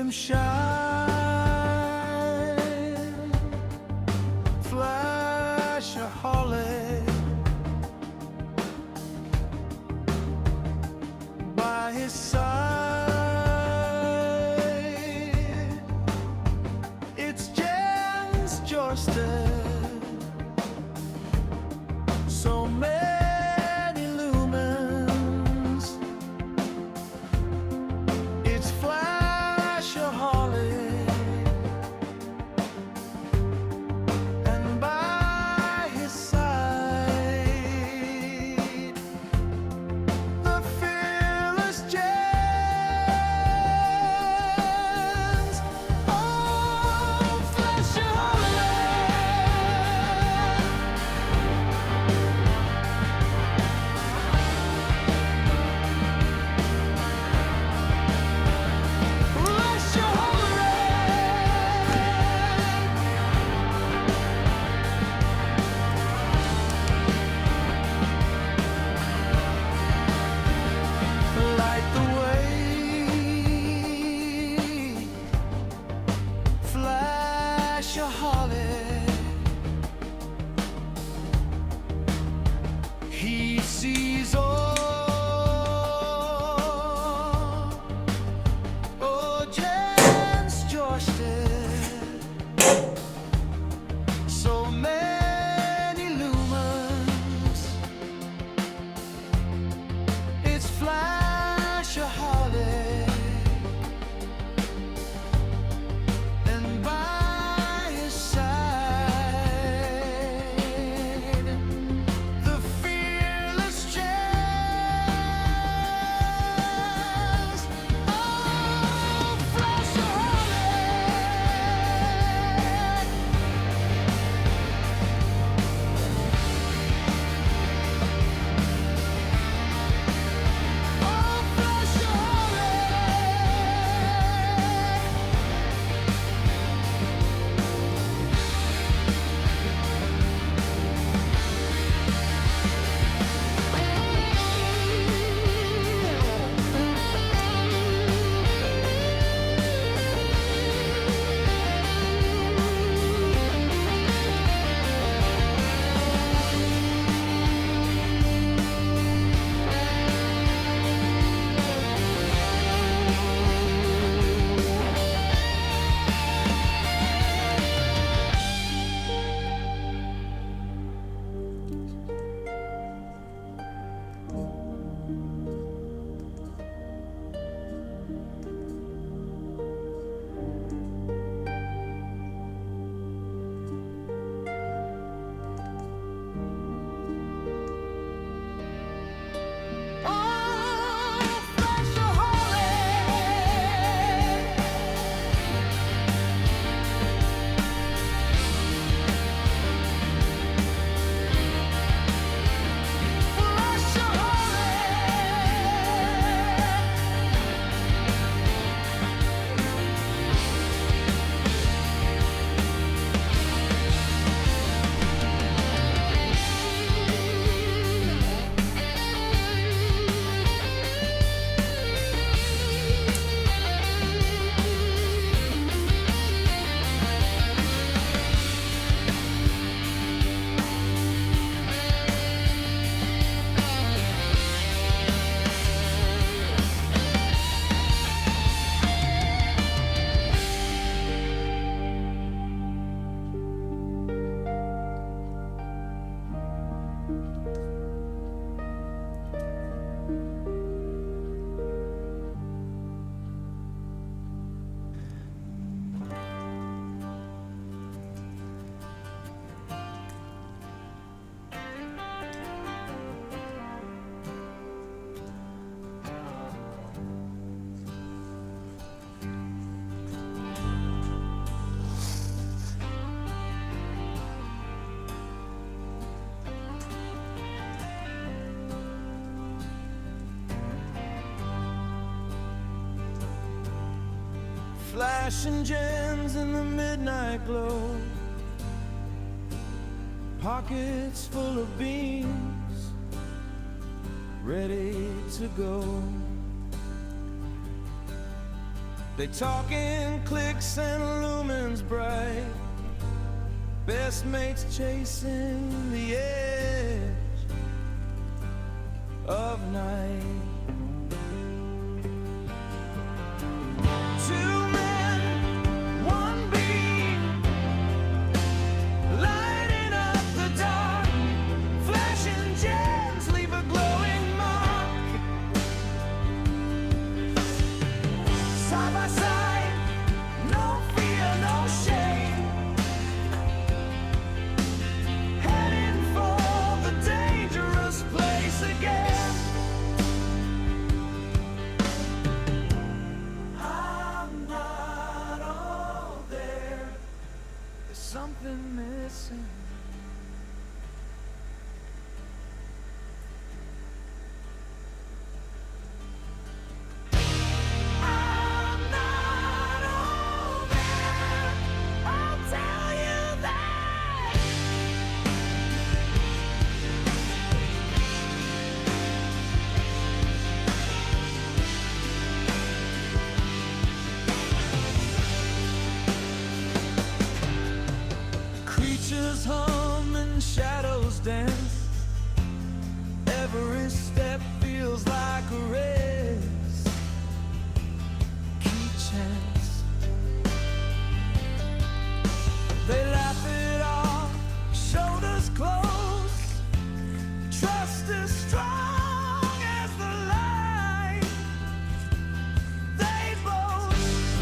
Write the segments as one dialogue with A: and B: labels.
A: them shine. Flashaholic. By his side, it's Jens Jorsted. So many lumens. It's flashaholic. And by his side, the fearless Jens. Oh, light the way, flashaholic. He sees all. Oh, Jens Jorsted. So many lumens. It's flashaholic. And by his side, the fearless Jens. Oh, flashaholic. Oh, flashaholic. Flashing gems in the midnight glow, pockets full of beans, ready to go. They talk in clicks and lumens bright, best mates chasing the edge of night. Two men, one beam, lighting up the dark, flashing gems leave a glowing mark. Side by side, no fear, no shame, heading for the dangerous place again. I'm not all there, there's something missing. I'm not all there, I'll tell you that. Creatures hum and shadows dance, every step feels like a race. Key chance, they laugh it off, shoulders close, trust as strong as the light they boast.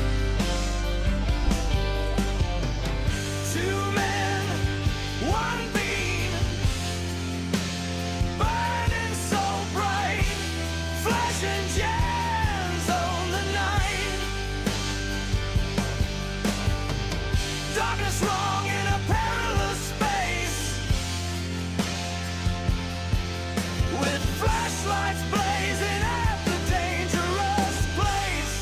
A: Two men, one beam, burning so bright, flashing gems on the night. Darkness wrong in a perilous space, with flashlights blazing at the dangerous place.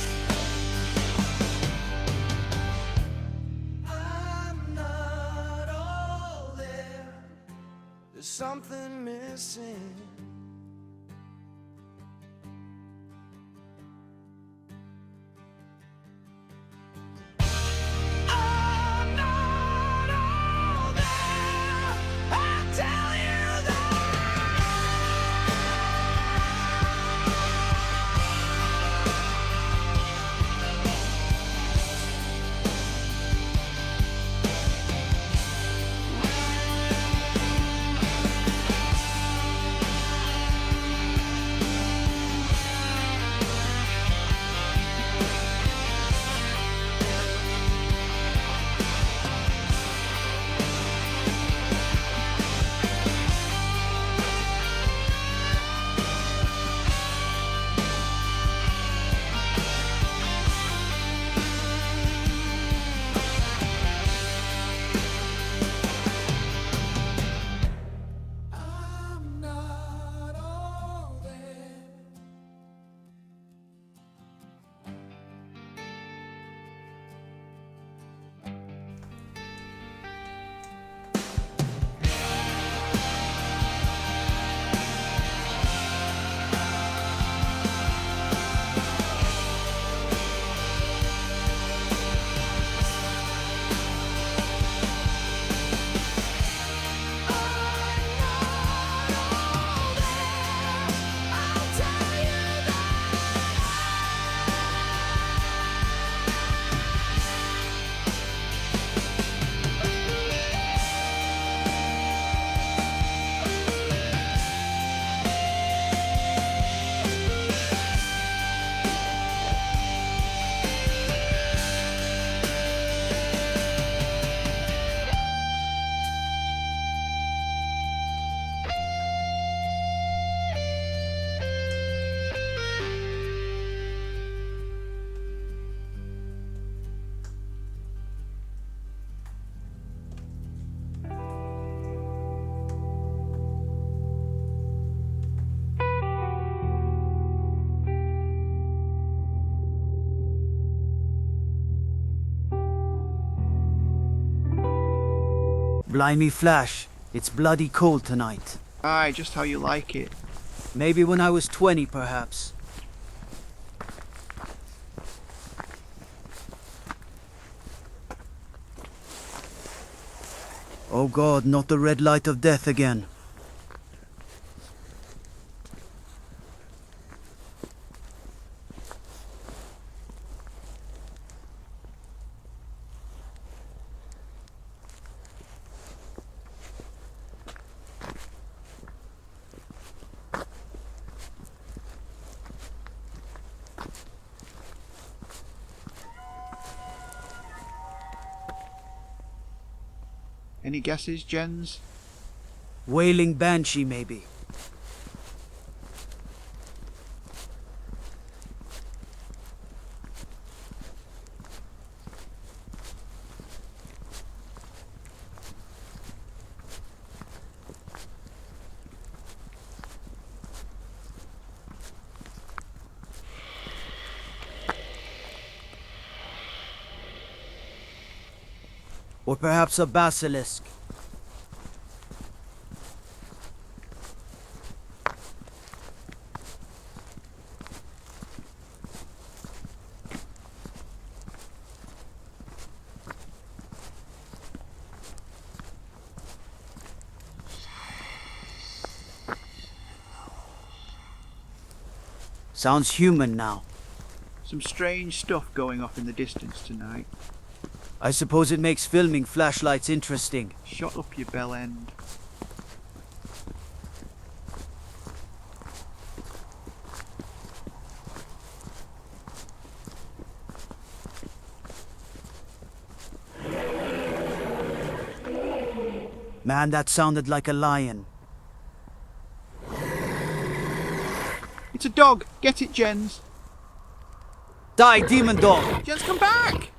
A: I'm not all there, there's something missing. I'm not all there, I'll tell you that. I'm not all there. I'll tell you
B: Blimey Flash, it's bloody cold tonight.
C: Aye, just how you like it.
B: Maybe when I was 20, perhaps. Oh God, not the red light of death again.
C: Any guesses, Jens?
B: Wailing banshee, maybe. Or perhaps a basilisk. Sounds human now.
C: Some strange stuff going off in the distance tonight.
B: I suppose it makes filming flashlights interesting.
C: Shut up, you bell end.
B: Man, that sounded like a lion.
C: It's a dog! Get it, Jens!
B: Die, demon dog!
C: Jens, come back!